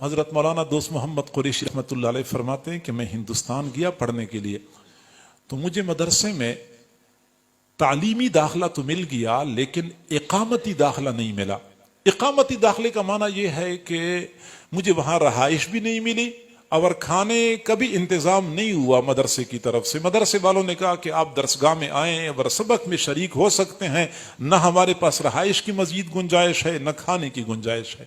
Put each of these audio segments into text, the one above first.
حضرت مولانا دوست محمد قریشی رحمۃ اللہ علیہ فرماتے ہیں کہ میں ہندوستان گیا پڑھنے کے لیے، تو مجھے مدرسے میں تعلیمی داخلہ تو مل گیا لیکن اقامتی داخلہ نہیں ملا۔ اقامتی داخلے کا معنی یہ ہے کہ مجھے وہاں رہائش بھی نہیں ملی اور کھانے کا بھی انتظام نہیں ہوا مدرسے کی طرف سے۔ مدرسے والوں نے کہا کہ آپ درسگاہ میں آئیں اور سبق میں شریک ہو سکتے ہیں، نہ ہمارے پاس رہائش کی مزید گنجائش ہے نہ کھانے کی گنجائش ہے۔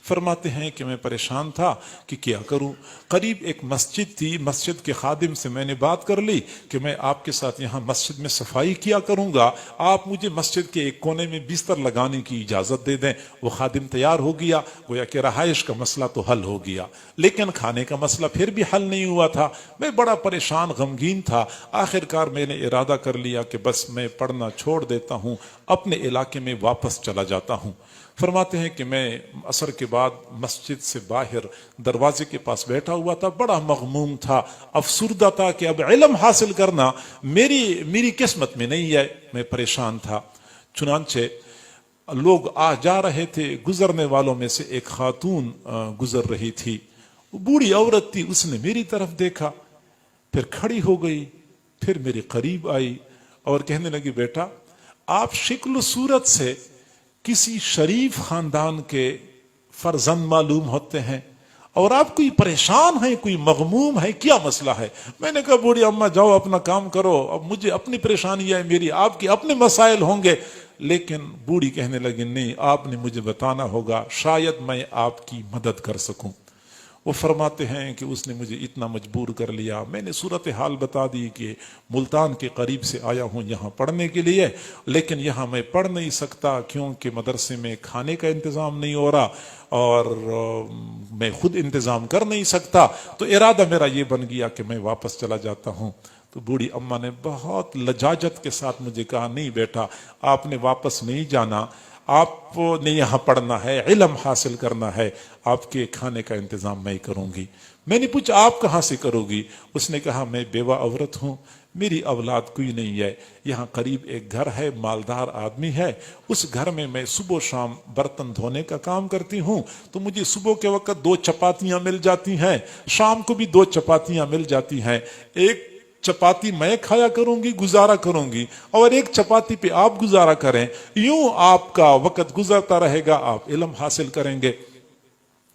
فرماتے ہیں کہ میں پریشان تھا کہ کیا کروں۔ قریب ایک مسجد تھی، مسجد کے خادم سے میں نے بات کر لی کہ میں آپ کے ساتھ یہاں مسجد میں صفائی کیا کروں گا، آپ مجھے مسجد کے ایک کونے میں بستر لگانے کی اجازت دے دیں۔ وہ خادم تیار ہو گیا، گویا کہ رہائش کا مسئلہ تو حل ہو گیا لیکن کھانے کا مسئلہ پھر بھی حل نہیں ہوا تھا۔ میں بڑا پریشان غمگین تھا۔ آخر کار میں نے ارادہ کر لیا کہ بس میں پڑھنا چھوڑ دیتا ہوں، اپنے علاقے میں واپس چلا جاتا ہوں۔ فرماتے ہیں کہ میں عصر کے بعد مسجد سے باہر دروازے کے پاس بیٹھا ہوا تھا، بڑا مغموم تھا، افسردہ تھا کہ اب علم حاصل کرنا میری قسمت میں نہیں ہے۔ میں پریشان تھا۔ چنانچہ لوگ آ جا رہے تھے، گزرنے والوں میں سے ایک خاتون گزر رہی تھی، بوڑھی عورت تھی، اس نے میری طرف دیکھا، پھر کھڑی ہو گئی، پھر میرے قریب آئی اور کہنے لگی بیٹا آپ شکل و صورت سے کسی شریف خاندان کے فرزند معلوم ہوتے ہیں اور آپ کوئی پریشان ہیں، کوئی مغموم ہے، کیا مسئلہ ہے؟ میں نے کہا بوڑھی اماں جاؤ اپنا کام کرو، اب مجھے اپنی پریشانی ہے، میری آپ کی اپنے مسائل ہوں گے۔ لیکن بوڑھی کہنے لگی نہیں، آپ نے مجھے بتانا ہوگا، شاید میں آپ کی مدد کر سکوں۔ وہ فرماتے ہیں کہ اس نے مجھے اتنا مجبور کر لیا، میں نے صورتحال بتا دی کہ ملتان کے قریب سے آیا ہوں یہاں پڑھنے کے لیے، لیکن یہاں میں پڑھ نہیں سکتا کیونکہ مدرسے میں کھانے کا انتظام نہیں ہو رہا اور میں خود انتظام کر نہیں سکتا، تو ارادہ میرا یہ بن گیا کہ میں واپس چلا جاتا ہوں۔ تو بوڑھی اماں نے بہت لجاجت کے ساتھ مجھے کہا نہیں بیٹا آپ نے واپس نہیں جانا، آپ نے یہاں پڑھنا ہے، علم حاصل کرنا ہے، آپ کے کھانے کا انتظام میں کروں گی۔ میں نے پوچھا آپ کہاں سے کرو گی؟ اس نے کہا میں بیوہ عورت ہوں، میری اولاد کوئی نہیں ہے، یہاں قریب ایک گھر ہے، مالدار آدمی ہے، اس گھر میں میں صبح و شام برتن دھونے کا کام کرتی ہوں، تو مجھے صبح کے وقت 2 چپاتیاں مل جاتی ہیں، شام کو بھی 2 چپاتیاں مل جاتی ہیں، ایک چپاتی میں کھایا کروں گی، گزارا کروں گی، اور ایک چپاتی پہ آپ گزارا کریں، یوں آپ کا وقت گزرتا رہے گا، آپ علم حاصل کریں گے۔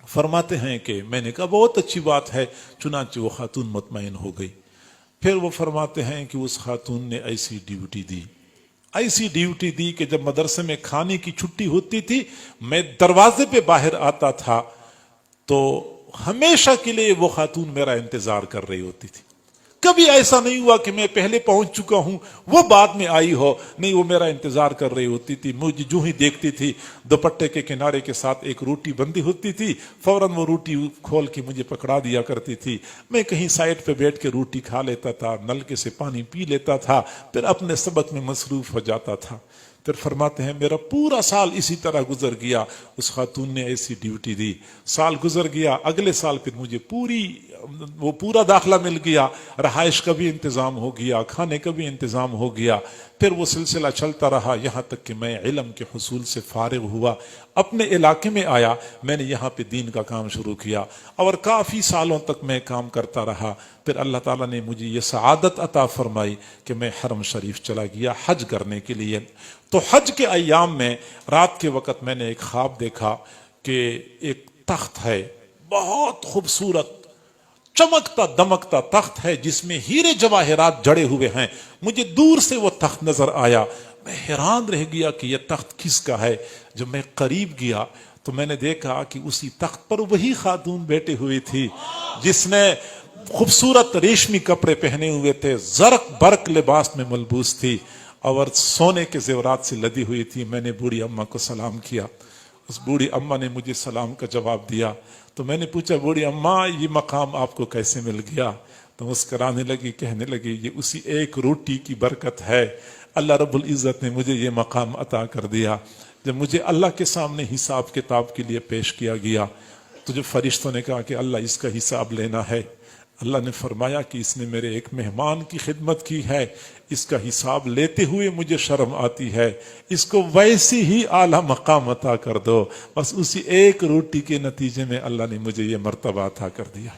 فرماتے ہیں کہ میں نے کہا بہت اچھی بات ہے، چنانچہ وہ خاتون مطمئن ہو گئی۔ پھر وہ فرماتے ہیں کہ اس خاتون نے ایسی ڈیوٹی دی کہ جب مدرسے میں کھانے کی چھٹی ہوتی تھی میں دروازے پہ باہر آتا تھا تو ہمیشہ کے لیے وہ خاتون میرا انتظار کر رہی ہوتی تھی۔ کبھی ایسا نہیں ہوا کہ میں پہلے پہنچ چکا ہوں وہ بعد میں آئی ہو، نہیں، وہ میرا انتظار کر رہی ہوتی تھی۔ مجھے جو ہی دیکھتی تھی دوپٹے کے کنارے کے ساتھ ایک روٹی بندھی ہوتی تھی، فوراً وہ روٹی کھول کے مجھے پکڑا دیا کرتی تھی، میں کہیں سائڈ پہ بیٹھ کے روٹی کھا لیتا تھا، نلکے سے پانی پی لیتا تھا، پھر اپنے سبق میں مصروف ہو جاتا تھا۔ پھر فرماتے ہیں میرا پورا سال اسی طرح گزر گیا، اس خاتون نے ایسی ڈیوٹی دی، سال گزر گیا، اگلے سال پھر مجھے پورا داخلہ مل گیا، رہائش کا بھی انتظام ہو گیا، کھانے کا بھی انتظام ہو گیا، پھر وہ سلسلہ چلتا رہا یہاں تک کہ میں علم کے حصول سے فارغ ہوا، اپنے علاقے میں آیا، میں نے یہاں پہ دین کا کام شروع کیا اور کافی سالوں تک میں کام کرتا رہا۔ پھر اللہ تعالیٰ نے مجھے یہ سعادت عطا فرمائی کہ میں حرم شریف چلا گیا حج کرنے کے لیے۔ تو حج کے ایام میں رات کے وقت میں نے ایک خواب دیکھا کہ ایک تخت ہے، بہت خوبصورت چمکتا دمکتا تخت ہے جس میں ہیرے جواہرات جڑے ہوئے ہیں۔ مجھے دور سے وہ تخت نظر آیا، میں حیران رہ گیا کہ یہ تخت کس کا ہے۔ جب میں قریب گیا تو میں نے دیکھا کہ اسی تخت پر وہی خاتون بیٹھی ہوئی تھی جس نے خوبصورت ریشمی کپڑے پہنے ہوئے تھے، زرق برق لباس میں ملبوس تھی اور سونے کے زیورات سے لدی ہوئی تھی۔ میں نے بوڑھی اماں کو سلام کیا، اس بوڑھی اماں نے مجھے سلام کا جواب دیا، تو میں نے پوچھا بوڑھی اماں یہ مقام آپ کو کیسے مل گیا؟ تو مسکرانے لگی، کہنے لگی یہ اسی ایک روٹی کی برکت ہے، اللہ رب العزت نے مجھے یہ مقام عطا کر دیا۔ جب مجھے اللہ کے سامنے حساب کتاب کے لیے پیش کیا گیا تو جب فرشتوں نے کہا کہ اللہ اس کا حساب لینا ہے، اللہ نے فرمایا کہ اس نے میرے ایک مہمان کی خدمت کی ہے، اس کا حساب لیتے ہوئے مجھے شرم آتی ہے، اس کو ویسی ہی اعلیٰ مقام عطا کر دو۔ بس اسی ایک روٹی کے نتیجے میں اللہ نے مجھے یہ مرتبہ عطا کر دیا۔